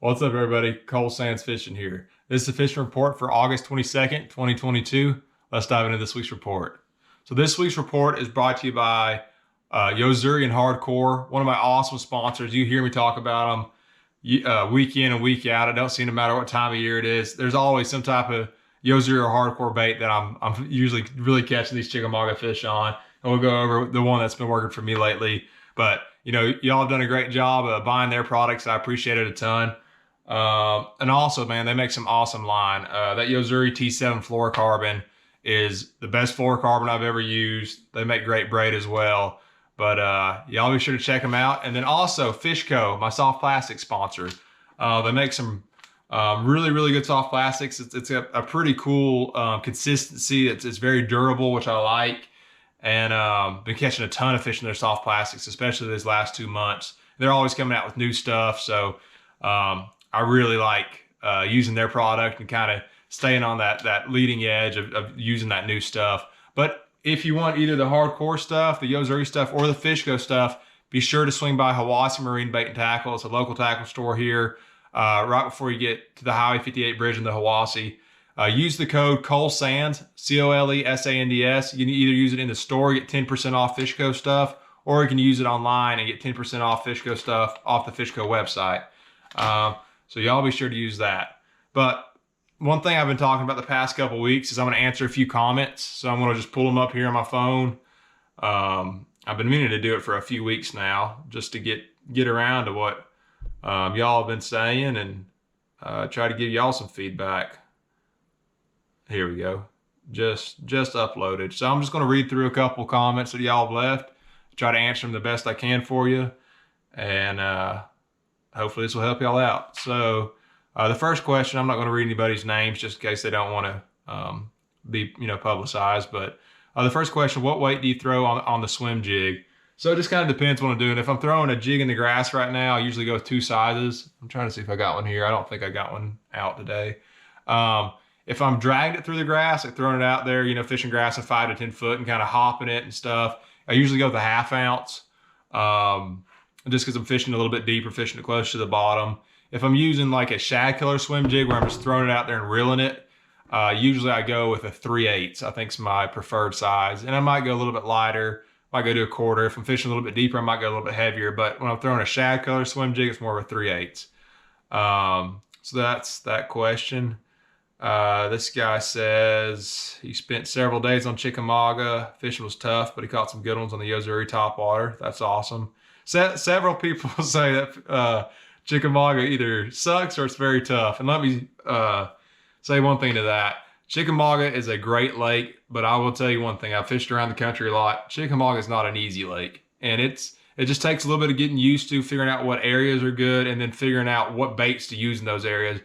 What's up, everybody? Cole Sands Fishing here. This is the fishing report for August 22nd, 2022. Let's dive into this week's report. So this week's report is brought to you by Yozuri and Hardcore, one of my awesome sponsors. You hear me talk about them week in and week out. It don't seem to matter what time of year it is. There's always some type of Yozuri or Hardcore bait that I'm usually really catching these Chickamauga fish on. And we'll go over the one that's been working for me lately. But, y'all have done a great job of buying their products. I appreciate it a ton. And also, man, they make some awesome line. That Yozuri T7 fluorocarbon is the best fluorocarbon I've ever used. They make great braid as well. But y'all be sure to check them out. And then also Fishco, my soft plastic sponsor. They make some really, really good soft plastics. It's a pretty cool consistency. It's very durable, which I like. And been catching a ton of fish in their soft plastics, especially these last 2 months. They're always coming out with new stuff. So I really like using their product and kind of staying on that leading edge of using that new stuff. But if you want either the Hardcore stuff, the Yozuri stuff, or the Fishco stuff, be sure to swing by Hiwassee Marine Bait and Tackle. It's a local tackle store here, right before you get to the Highway 58 bridge in the Hiwassee. Use the code COLESANDS, COLESANDS. You can either use it in the store, get 10% off Fishco stuff, or you can use it online and get 10% off Fishco stuff off the Fishco website. So y'all be sure to use that. But one thing I've been talking about the past couple weeks is I'm going to answer a few comments. So I'm going to just pull them up here on my phone. I've been meaning to do it for a few weeks now, just to get around to what y'all have been saying and try to give y'all some feedback. Here we go. Just uploaded. So I'm just going to read through a couple comments that y'all have left, try to answer them the best I can for you. And hopefully this will help y'all out. So the first question, I'm not going to read anybody's names just in case they don't want to be publicized. But the first question, what weight do you throw on the swim jig? So it just kind of depends what I'm doing. If I'm throwing a jig in the grass right now, I usually go with 2 sizes. I'm trying to see if I got one here. I don't think I got one out today. If I'm dragging it through the grass, like throwing it out there, fishing grass in 5 to 10 foot and kind of hopping it and stuff, I usually go with a 1/2 ounce. Just because I'm fishing a little bit deeper, fishing it close to the bottom. If I'm using like a shad killer swim jig where I'm just throwing it out there and reeling it, usually I go with a 3/8. I think it's my preferred size. And I might go a little bit lighter, might go to a 1/4. If I'm fishing a little bit deeper, I might go a little bit heavier. But when I'm throwing a shad killer swim jig, it's more of a 3/8. So that's that question. This guy says he spent several days on Chickamauga. Fishing was tough, but he caught some good ones on the Yozuri topwater. That's awesome. Several people say that Chickamauga either sucks or it's very tough. And let me say one thing to that. Chickamauga is a great lake, but I will tell you one thing. I've fished around the country a lot. Chickamauga is not an easy lake. And it just takes a little bit of getting used to, figuring out what areas are good, and then figuring out what baits to use in those areas.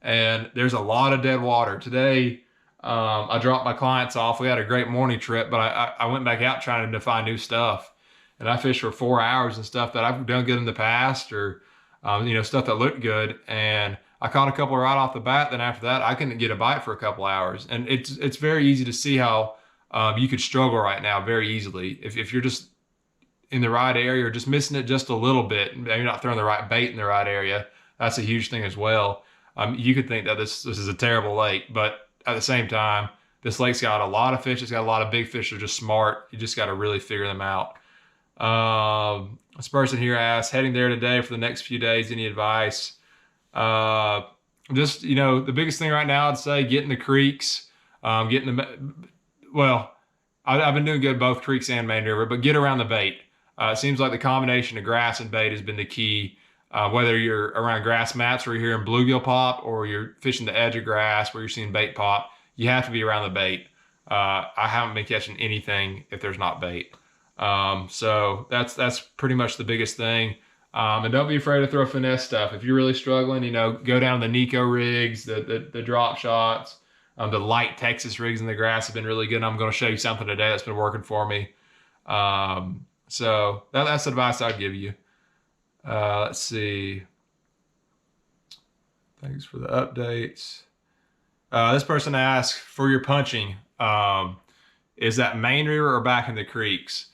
And there's a lot of dead water. Today, I dropped my clients off. We had a great morning trip, but I went back out trying to find new stuff. And I fished for 4 hours and stuff that I've done good in the past, or stuff that looked good. And I caught a couple right off the bat. Then after that, I couldn't get a bite for a couple hours. And it's very easy to see how you could struggle right now very easily if you're just in the right area or just missing it just a little bit. Maybe not throwing the right bait in the right area. That's a huge thing as well. You could think that this is a terrible lake, but at the same time, this lake's got a lot of fish. It's got a lot of big fish that are just smart. You just got to really figure them out. This person here asks, heading there today for the next few days, any advice? The biggest thing right now, I'd say get in the creeks, I've been doing good both creeks and main river, but get around the bait. It seems like the combination of grass and bait has been the key. Whether you're around grass mats where you're hearing bluegill pop or you're fishing the edge of grass where you're seeing bait pop, you have to be around the bait. I haven't been catching anything if there's not bait. So that's pretty much the biggest thing. And don't be afraid to throw finesse stuff. If you're really struggling, go down the Nico rigs, the drop shots, the light Texas rigs in the grass have been really good. I'm going to show you something today that's been working for me. So that's the advice I'd give you. Let's see. Thanks for the updates. This person asked for your punching. Is that main river or back in the creeks?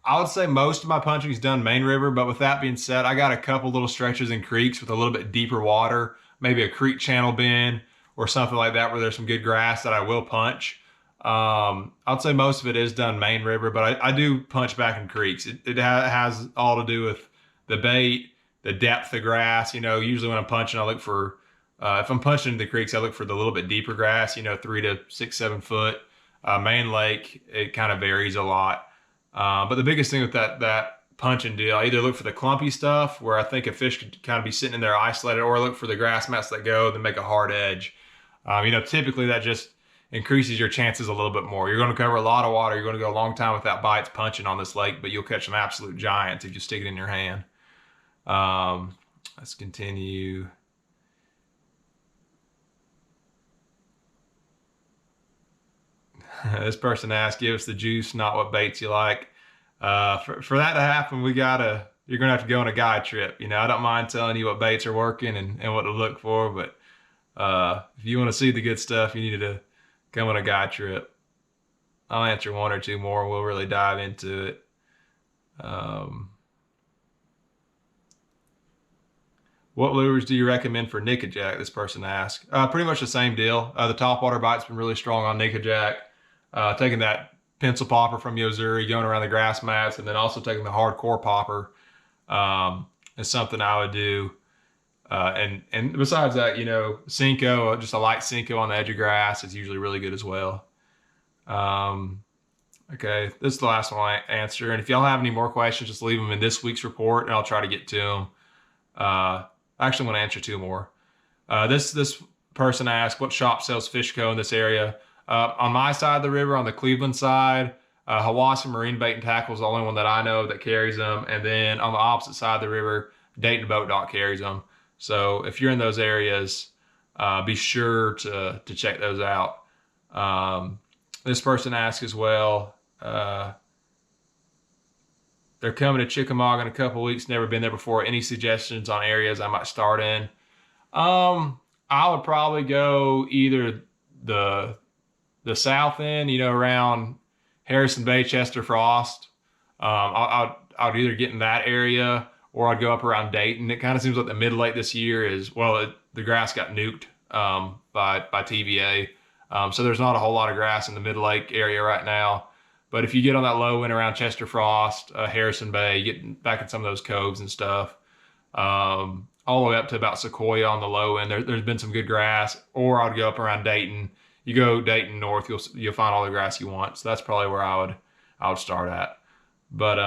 I would say most of my punching is done main river, but with that being said, I got a couple little stretches in creeks with a little bit deeper water, maybe a creek channel bend or something like that where there's some good grass that I will punch. I'd say most of it is done main river, but I do punch back in creeks. It has all to do with the bait, the depth of grass. You know, usually when I'm punching, I look for, if I'm punching into the creeks, I look for the little bit deeper grass, you know, 3 to 6, 7 foot. Main lake, it kind of varies a lot. But the biggest thing with that punching deal, I either look for the clumpy stuff where I think a fish could kind of be sitting in there isolated, or I look for the grass mats that go then make a hard edge. You know, typically that just increases your chances a little bit more. You're going to cover a lot of water. You're going to go a long time without bites punching on this lake, but you'll catch some absolute giants if you stick it in your hand. Let's continue. This person asked, give us the juice, not what baits you like. For that to happen, you're gonna have to go on a guide trip. You know, I don't mind telling you what baits are working and what to look for, but if you want to see the good stuff, you need to come on a guide trip. I'll answer one or two more. We'll really dive into it. What lures do you recommend for nickajack? This person asked. Pretty much the same deal. The topwater bite's been really strong on nickajack. Taking that pencil popper from Yozuri, going around the grass mats, and then also taking the hardcore popper is something I would do. And besides that, you know, Cinco, just a light Cinco on the edge of grass is usually really good as well. Okay, this is the last one I answer. And if y'all have any more questions, just leave them in this week's report, and I'll try to get to them. I actually want to answer two more. This person asked, what shop sells fish co in this area? On my side of the river, on the Cleveland side, Hawass Marine Bait and Tackle is the only one that I know that carries them. And then on the opposite side of the river, Dayton Boat Dock carries them. So if you're in those areas, be sure to check those out. This person asked as well, they're coming to Chickamauga in a couple of weeks, never been there before. Any suggestions on areas I might start in? I would probably go either the south end, you know, around Harrison Bay, Chester, Frost. I'd either get in that area or I'd go up around Dayton. It kind of seems like the mid-lake this year is, well, the grass got nuked by TVA. So there's not a whole lot of grass in the mid-lake area right now. But if you get on that low end around Chester, Frost, Harrison Bay, get back in some of those coves and stuff, all the way up to about Sequoia on the low end, there's been some good grass. Or I'd go up around Dayton. You go Dayton north, you'll find all the grass you want. So that's probably where I would start at. But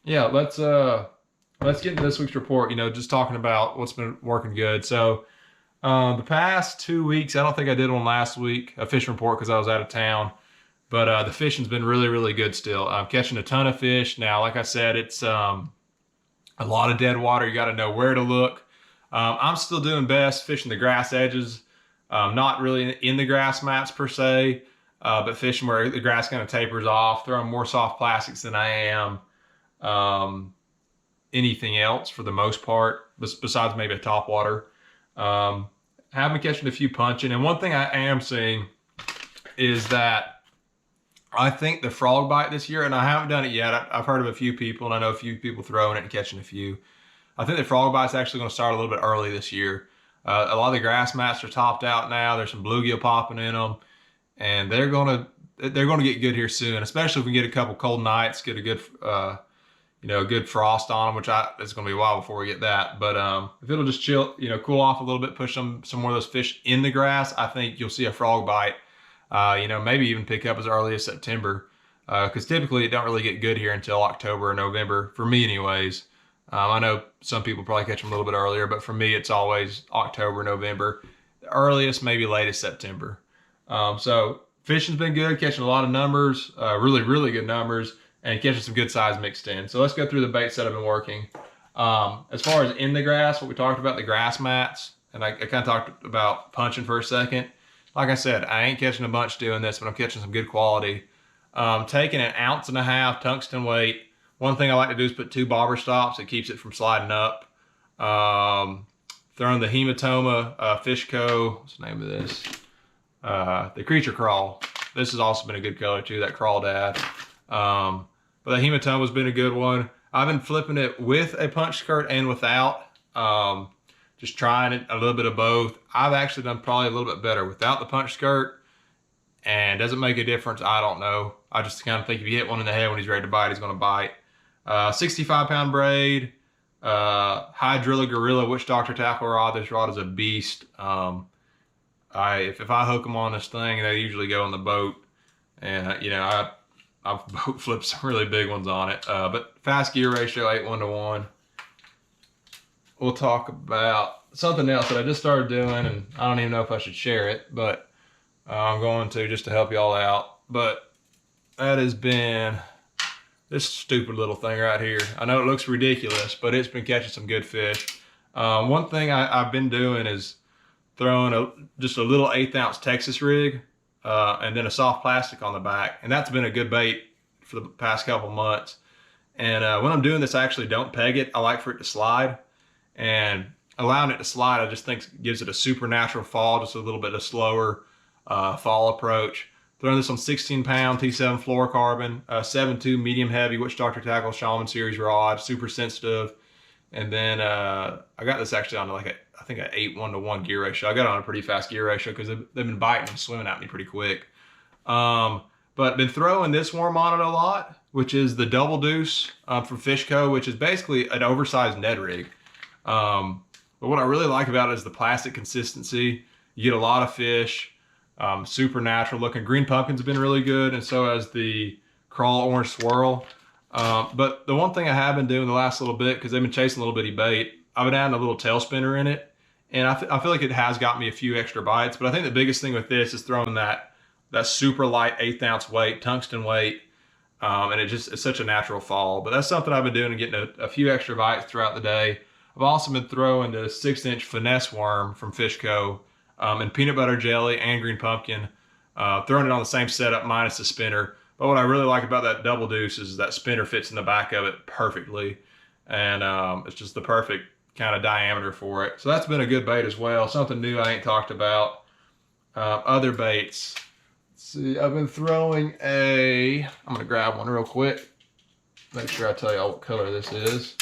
yeah, let's get into this week's report. You know, just talking about what's been working good. So the past 2 weeks, I don't think I did one last week, a fishing report, because I was out of town. But the fishing's been really, really good still. I'm catching a ton of fish now. Like I said, it's a lot of dead water. You got to know where to look. I'm still doing best fishing the grass edges. Not really in the grass mats per se, but fishing where the grass kind of tapers off, throwing more soft plastics than I am anything else for the most part, besides maybe a topwater. Have been catching a few punching. And one thing I am seeing is that I think the frog bite this year, and I haven't done it yet. I've heard of a few people, and I know a few people throwing it and catching a few. I think the frog bite's actually going to start a little bit early this year. A lot of the grass mats are topped out now. There's some bluegill popping in them, and they're going to get good here soon. Especially if we get a couple cold nights, get a good good frost on them, which it's going to be a while before we get that. But if it'll just chill, cool off a little bit, push some more of those fish in the grass, I think you'll see a frog bite. Maybe even pick up as early as September, because typically it don't really get good here until October or November, for me anyways. I know some people probably catch them a little bit earlier, but for me it's always October, November. The earliest, maybe latest September. So fishing's been good, catching a lot of numbers, really, really good numbers, and catching some good size mixed in. So let's go through the baits that have been working. As far as in the grass, what we talked about, the grass mats, and I kind of talked about punching for a second. Like I said, I ain't catching a bunch doing this, but I'm catching some good quality. Taking 1.5 ounce tungsten weight. One thing I like to do is put 2 bobber stops. It keeps it from sliding up. Throwing the hematoma fish co. What's the name of this? The creature crawl. This has also been a good color too, that crawdad. But the hematoma's been a good one. I've been flipping it with a punch skirt and without. Just trying it, a little bit of both. I've actually done probably a little bit better without the punch skirt. And does it make a difference? I don't know. I just kind of think if you hit one in the head when he's ready to bite, he's going to bite. 65-pound braid, Hydrilla Gorilla Witch Doctor tackle rod. This rod is a beast. If I hook them on this thing, they usually go in the boat. And I've boat flipped some really big ones on it. But fast gear ratio 8:1 to 1. We'll talk about something else that I just started doing, and I don't even know if I should share it, but I'm going to just to help y'all out. But that has been this stupid little thing right here. I know it looks ridiculous, but it's been catching some good fish. One thing I've been doing is throwing just a little 1/8 ounce Texas rig and then a soft plastic on the back. And that's been a good bait for the past couple months. And when I'm doing this, I actually don't peg it. I like for it to slide. And allowing it to slide, I just think gives it a supernatural fall, just a little bit of slower fall approach. Throwing this on 16-pound T7 fluorocarbon, 7.2 medium heavy Witch Doctor Tackle Shaman series rod, super sensitive. And then I got this actually on like I think an 8:1 to 1 gear ratio. I got it on a pretty fast gear ratio because they've been biting and swimming at me pretty quick. But been throwing this worm on it a lot, which is the Double Deuce from Fishco, which is basically an oversized Ned rig. But what I really like about it is the plastic consistency. You get a lot of fish, super natural looking. Green pumpkin's been really good, and so has the crawl orange swirl. But the one thing I have been doing the last little bit, because they've been chasing a little bitty bait, I've been adding a little tail spinner in it. And I feel like it has got me a few extra bites. But I think the biggest thing with this is throwing that super light 1/8 ounce weight, tungsten weight. And it's such a natural fall. But that's something I've been doing and getting a few extra bites throughout the day. I've also been throwing the 6-inch finesse worm from Fishco and peanut butter jelly and green pumpkin, throwing it on the same setup minus the spinner. But what I really like about that Double Deuce is that spinner fits in the back of it perfectly. And it's just the perfect kind of diameter for it. So that's been a good bait as well. Something new I ain't talked about. Other baits. Let's see, I've been throwing I'm going to grab one real quick. Make sure I tell y'all what color this is.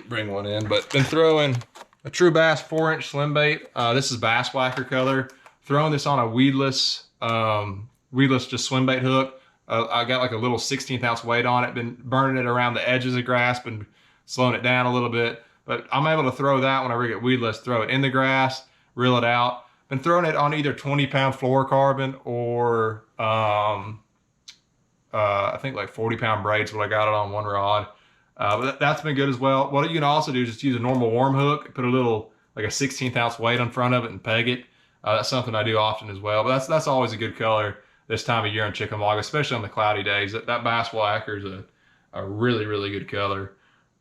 Bring one in, but been throwing a True Bass 4-inch swim bait. This is Bass Whacker color. Throwing this on a weedless just swim bait hook. I got like a little 16th ounce weight on it. Been burning it around the edges of grass, been slowing it down a little bit. But I'm able to throw that when I rig it weedless, throw it in the grass, reel it out. Been throwing it on either 20-pound fluorocarbon or I think like 40-pound braids, what I got it on one rod. But that's been good as well. What you can also do is just use a normal worm hook, put a little, like a 16th ounce weight in front of it and peg it. That's something I do often as well. But that's always a good color this time of year in Chickamauga, especially on the cloudy days. That Bass Whacker is a really, really good color.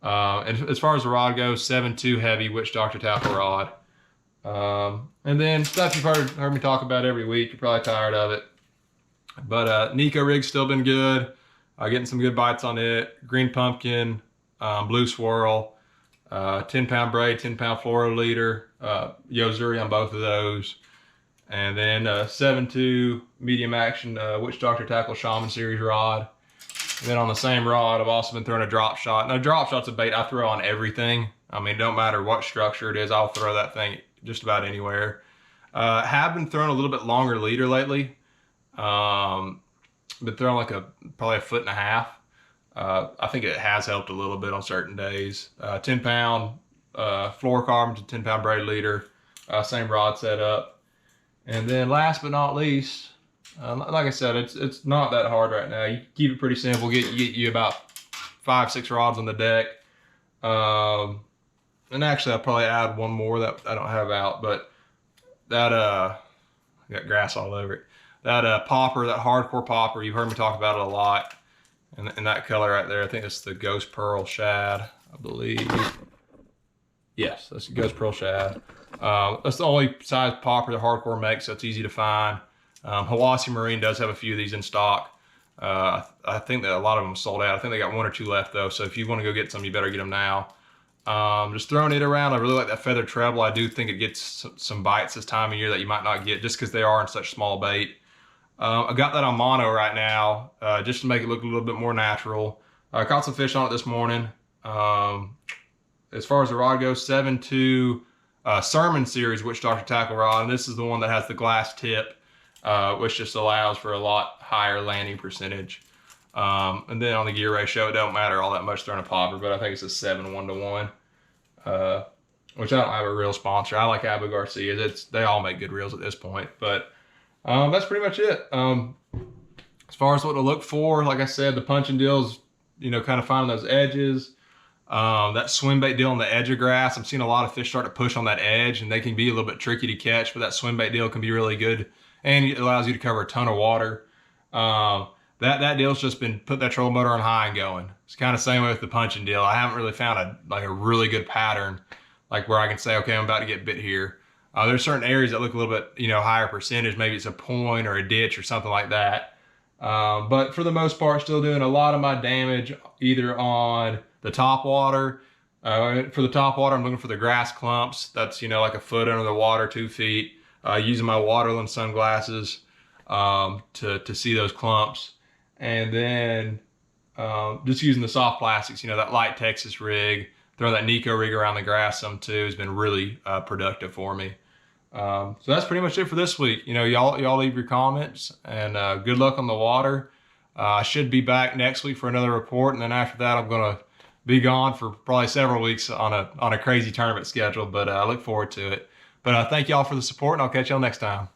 And as far as the rod goes, 7.2 heavy Witch Doctor tackle rod. And then stuff you've heard me talk about every week. You're probably tired of it. But Nico rig's still been good. Getting some good bites on it. Green pumpkin, blue swirl, 10-pound braid, 10-pound fluoro leader, Yozuri on both of those. And then 7.2 medium action Witch Doctor Tackle Shaman series rod. And then on the same rod, I've also been throwing a drop shot. Now, drop shot's a bait I throw on everything. I mean, it don't matter what structure it is, I'll throw that thing just about anywhere. Have been throwing a little bit longer leader lately. Been throwing like probably 1.5 feet. I think it has helped a little bit on certain days. 10-pound fluorocarbon to 10-pound braid leader, same rod setup. And then last but not least, like I said, it's not that hard right now. You keep it pretty simple. Get you about 5-6 rods on the deck. And actually, I'll probably add one more that I don't have out, but that I got grass all over it. That popper, that hardcore popper, you've heard me talk about it a lot. And that color right there, I think it's the Ghost Pearl Shad, I believe. Yes, that's the Ghost Pearl Shad. That's the only size popper that Hardcore makes, so it's easy to find. Hiwassee Marine does have a few of these in stock. I think that a lot of them sold out. I think they got 1 or 2 left though, so if you want to go get some, you better get them now. Just throwing it around. I really like that feather treble. I do think it gets some bites this time of year that you might not get just because they are in such small bait. I got that on mono right now, just to make it look a little bit more natural. I caught some fish on it this morning. As far as the rod goes, 7.2 Sermon series Witch Doctor tackle rod, and this is the one that has the glass tip, which just allows for a lot higher landing percentage. And then on the gear ratio, it don't matter all that much throwing a popper, but I think it's a 7:1 to 1. Which I don't have a reel sponsor. I like Abu Garcia. They all make good reels at this point, but that's pretty much it. As far as what to look for, like I said, the punching deals, you know, kind of finding those edges. That swim bait deal on the edge of grass, I'm seeing a lot of fish start to push on that edge, and they can be a little bit tricky to catch, but that swim bait deal can be really good, and it allows you to cover a ton of water. That deal's just been put that trolling motor on high and going. It's kind of the same way with the punching deal. I haven't really found a really good pattern, like where I can say, okay, I'm about to get bit here. There's certain areas that look a little bit, you know, higher percentage. Maybe it's a point or a ditch or something like that. But for the most part, still doing a lot of my damage either on the top water. For the top water, I'm looking for the grass clumps. That's, you know, like a foot under the water, 2 feet. Using my water lens sunglasses to see those clumps. And then just using the soft plastics, you know, that light Texas rig, throw that Nico rig around the grass some too, has been really productive for me. So that's pretty much it for this week. You know, y'all leave your comments, and good luck on the water. I should be back next week for another report, and then after that I'm gonna be gone for probably several weeks on a crazy tournament schedule, but I look forward to it. But thank y'all for the support, and I'll catch y'all next time.